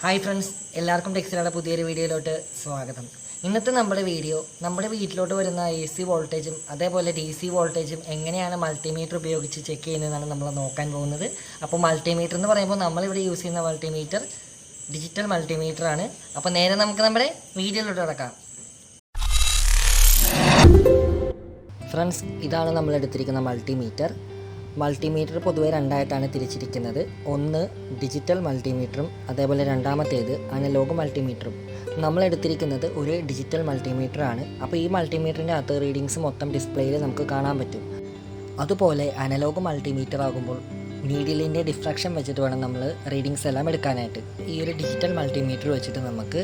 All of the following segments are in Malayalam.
ഹായ് ഫ്രണ്ട്സ്, എല്ലാവർക്കും ടെക്സിലയുടെ പുതിയൊരു വീഡിയോയിലോട്ട് സ്വാഗതം. ഇന്നത്തെ നമ്മുടെ വീട്ടിലോട്ട് വരുന്ന AC വോൾട്ടേജും അതേപോലെ DC വോൾട്ടേജും എങ്ങനെയാണ് മൾട്ടിമീറ്റർ ഉപയോഗിച്ച് ചെക്ക് ചെയ്യുന്നതെന്നാണ് നമ്മൾ നോക്കാൻ പോകുന്നത്. അപ്പോൾ മൾട്ടിമീറ്റർ എന്ന് പറയുമ്പോൾ നമ്മളിവിടെ യൂസ് ചെയ്യുന്ന മൾട്ടിമീറ്റർ ഡിജിറ്റൽ മൾട്ടിമീറ്റർ ആണ്. അപ്പോൾ നേരെ നമുക്ക് നമ്മുടെ വീഡിയോയിലോട്ട് കിടക്കാം. ഫ്രണ്ട്സ്, ഇതാണ് നമ്മൾ എടുത്തിരിക്കുന്ന മൾട്ടിമീറ്റർ പൊതുവെ രണ്ടായിട്ടാണ് തിരിച്ചിരിക്കുന്നത്. ഒന്ന് ഡിജിറ്റൽ മൾട്ടിമീറ്ററും അതേപോലെ രണ്ടാമത്തേത് അനലോഗ് മൾട്ടിമീറ്ററും. നമ്മൾ എടുത്തിരിക്കുന്നത് ഒരു ഡിജിറ്റൽ മൾട്ടിമീറ്റർ ആണ്. അപ്പോൾ ഈ മൾട്ടിമീറ്ററിൻ്റെ അകത്ത് റീഡിങ്സ് മൊത്തം ഡിസ്പ്ലേയിൽ നമുക്ക് കാണാൻ പറ്റും. അതുപോലെ അനലോഗ് മൾട്ടിമീറ്റർ ആകുമ്പോൾ നീഡിലിൻ്റെ ഡിഫ്രാക്ഷൻ വെച്ചിട്ട് വേണം നമ്മൾ റീഡിങ്സ് എല്ലാം എടുക്കാനായിട്ട്. ഈ ഒരു ഡിജിറ്റൽ മൾട്ടിമീറ്റർ വെച്ചിട്ട് നമുക്ക്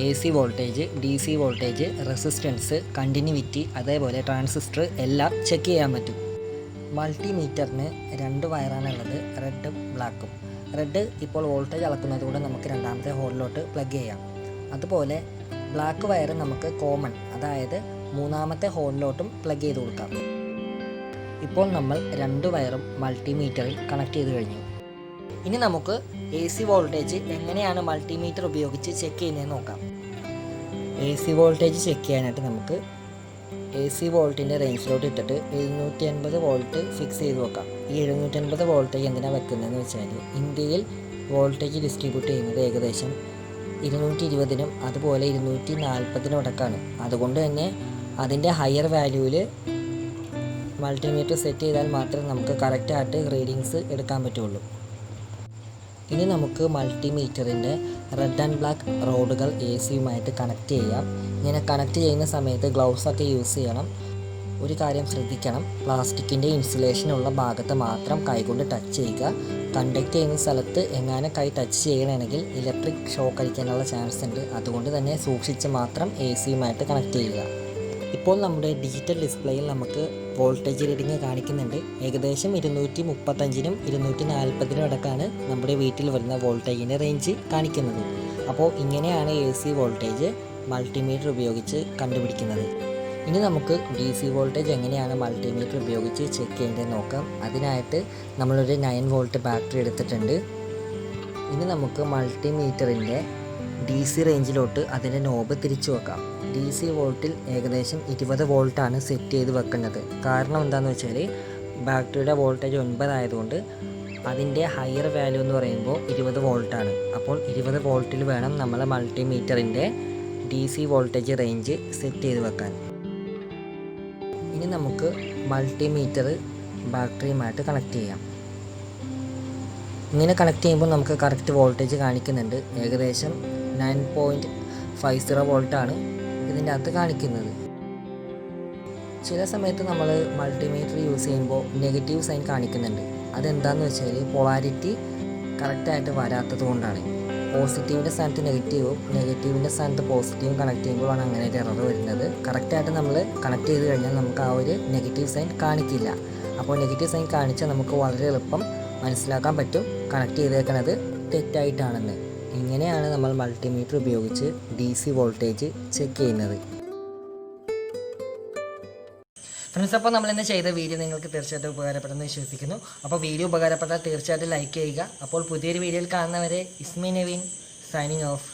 AC voltage, DC voltage, resistance, continuity അതേപോലെ ട്രാൻസിസ്റ്റർ എല്ലാം ചെക്ക് ചെയ്യാൻ പറ്റും. മൾട്ടിമീറ്ററിന് 2 വയറാണുള്ളത്, റെഡും ബ്ലാക്കും. റെഡ് ഇപ്പോൾ വോൾട്ടേജ് അളക്കുന്നത് കൊണ്ട് നമുക്ക് രണ്ടാമത്തെ ഹോളിലോട്ട് പ്ലഗ് ചെയ്യാം. അതുപോലെ ബ്ലാക്ക് വയർ നമുക്ക് കോമൺ, അതായത് മൂന്നാമത്തെ ഹോളിലോട്ടും പ്ലഗ് ചെയ്ത് കൊടുക്കാം. ഇപ്പോൾ നമ്മൾ 2 വയറും മൾട്ടിമീറ്ററിൽ കണക്ട് ചെയ്ത് കഴിഞ്ഞു. ഇനി നമുക്ക് AC വോൾട്ടേജ് എങ്ങനെയാണ് മൾട്ടിമീറ്റർ ഉപയോഗിച്ച് ചെക്ക് ചെയ്യുന്നതെന്ന് നോക്കാം. AC വോൾട്ടേജ് ചെക്ക് ചെയ്യാനായിട്ട് നമുക്ക് AC വോൾട്ടിൻ്റെ റേഞ്ചിലോട്ട് ഇട്ടിട്ട് 750 വോൾട്ട് ഫിക്സ് ചെയ്ത് വെക്കാം. ഈ 750 വോൾട്ടേജ് എന്തിനാണ് വെക്കുന്നതെന്ന് വെച്ചാൽ ഇന്ത്യയിൽ വോൾട്ടേജ് ഡിസ്ട്രിബ്യൂട്ട് ചെയ്യുന്നത് ഏകദേശം 220-നും അതുപോലെ 240-നും ഇടക്കാണ്. അതുകൊണ്ട് തന്നെ അതിൻ്റെ ഹയർ വാല്യൂവിൽ മൾട്ടിമീറ്റർ സെറ്റ് ചെയ്താൽ മാത്രമേ നമുക്ക് കറക്റ്റായിട്ട് റീഡിങ്സ് എടുക്കാൻ പറ്റുള്ളൂ. ഇനി നമുക്ക് മൾട്ടിമീറ്ററിൻ്റെ റെഡ് ആൻഡ് ബ്ലാക്ക് റോഡുകൾ ACയുമായിട്ട് കണക്ട് ചെയ്യാം. ഇങ്ങനെ കണക്ട് ചെയ്യുന്ന സമയത്ത് ഗ്ലൗസൊക്കെ യൂസ് ചെയ്യണം. ഒരു കാര്യം ശ്രദ്ധിക്കണം, പ്ലാസ്റ്റിക്കിൻ്റെ ഇൻസുലേഷനുള്ള ഭാഗത്ത് മാത്രം കൈകൊണ്ട് ടച്ച് ചെയ്യുക. കണ്ടക്ട് ചെയ്യുന്ന സ്ഥലത്ത് എങ്ങാനും കൈ ടച്ച് ചെയ്യണമെങ്കിൽ ഇലക്ട്രിക് ഷോക്ക് അടിക്കാനുള്ള ചാൻസ് ഉണ്ട്. അതുകൊണ്ട് തന്നെ സൂക്ഷിച്ച് മാത്രം ACയുമായിട്ട് കണക്ട് ചെയ്യുക. ഇപ്പോൾ നമ്മുടെ ഡിജിറ്റൽ ഡിസ്പ്ലേയിൽ നമുക്ക് വോൾട്ടേജ് റീഡിങ് കാണിക്കുന്നുണ്ട്. ഏകദേശം 235-നും 240-നും ഇടക്കാണ് നമ്മുടെ വീട്ടിൽ വരുന്ന വോൾട്ടേജിൻ്റെ റേഞ്ച് കാണിക്കുന്നത്. അപ്പോൾ ഇങ്ങനെയാണ് AC വോൾട്ടേജ് മൾട്ടിമീറ്റർ ഉപയോഗിച്ച് കണ്ടുപിടിക്കുന്നത്. ഇനി നമുക്ക് DC വോൾട്ടേജ് എങ്ങനെയാണ് മൾട്ടിമീറ്റർ ഉപയോഗിച്ച് ചെക്ക് ചെയ്യേണ്ടതെന്ന് നോക്കാം. അതിനായിട്ട് നമ്മളൊരു 9 വോൾട്ട് ബാറ്ററി എടുത്തിട്ടുണ്ട്. ഇനി നമുക്ക് മൾട്ടിമീറ്ററിൻ്റെ DC റേഞ്ചിലോട്ട് അതിൻ്റെ നോബ് തിരിച്ചു വെക്കാം. DC വോൾട്ടിൽ ഏകദേശം 20 വോൾട്ടാണ് സെറ്റ് ചെയ്ത് വെക്കുന്നത്. കാരണം എന്താണെന്ന് വെച്ചാൽ ബാറ്ററിയുടെ വോൾട്ടേജ് 9 ആയതുകൊണ്ട് അതിൻ്റെ ഹയർ വാല്യൂ എന്ന് പറയുമ്പോൾ 20 വോൾട്ടാണ്. അപ്പോൾ 20 വോൾട്ടിൽ വേണം നമ്മൾ മൾട്ടിമീറ്ററിൻ്റെ DC വോൾട്ടേജ് റേഞ്ച് സെറ്റ് ചെയ്ത് വെക്കാൻ. ഇനി നമുക്ക് മൾട്ടിമീറ്റർ ബാറ്ററിയുമായിട്ട് കണക്ട് ചെയ്യാം. ഇങ്ങനെ കണക്ട് ചെയ്യുമ്പോൾ നമുക്ക് കറക്റ്റ് വോൾട്ടേജ് കാണിക്കുന്നുണ്ട്. ഏകദേശം 9.50 വോൾട്ടാണ് ഇതിൻ്റെ അകത്ത് കാണിക്കുന്നത്. ചില സമയത്ത് നമ്മൾ മൾട്ടിമീറ്റർ യൂസ് ചെയ്യുമ്പോൾ നെഗറ്റീവ് സൈൻ കാണിക്കുന്നുണ്ട്. അതെന്താണെന്ന് വെച്ചാൽ പൊളാരിറ്റി കറക്റ്റായിട്ട് വരാത്തത് കൊണ്ടാണ്. പോസിറ്റീവിൻ്റെ സ്ഥാനത്ത് നെഗറ്റീവും നെഗറ്റീവിൻ്റെ സ്ഥാനത്ത് പോസിറ്റീവും കണക്ട് ചെയ്യുമ്പോഴാണ് അങ്ങനെ ഒരു എറർ വരുന്നത്. കറക്റ്റായിട്ട് നമ്മൾ കണക്ട് ചെയ്ത് കഴിഞ്ഞാൽ നമുക്ക് ആ ഒരു നെഗറ്റീവ് സൈൻ കാണിക്കില്ല. അപ്പോൾ നെഗറ്റീവ് സൈൻ കാണിച്ചാൽ നമുക്ക് വളരെ എളുപ്പം മനസ്സിലാക്കാൻ പറ്റും കണക്ട് ചെയ്തേക്കണത് തെറ്റായിട്ടാണെന്ന്. ഇങ്ങനെയാണ് നമ്മൾ മൾട്ടിമീറ്റർ ഉപയോഗിച്ച് DC വോൾട്ടേജ് ചെക്ക് ചെയ്യുന്നത്. ഫ്രണ്ട്സ്, അപ്പോൾ നമ്മളിന്ന് ചെയ്ത വീഡിയോ നിങ്ങൾക്ക് തീർച്ചയായിട്ടും ഉപകാരപ്പെടുമെന്ന് വിശ്വസിക്കുന്നു. അപ്പോൾ വീഡിയോ ഉപകാരപ്പെട്ടാൽ തീർച്ചയായിട്ടും ലൈക്ക് ചെയ്യുക. അപ്പോൾ പുതിയൊരു വീഡിയോയിൽ കാണുന്നവരെ ഇസ്മി നിക്വിൻ സൈനിങ് ഓഫ്.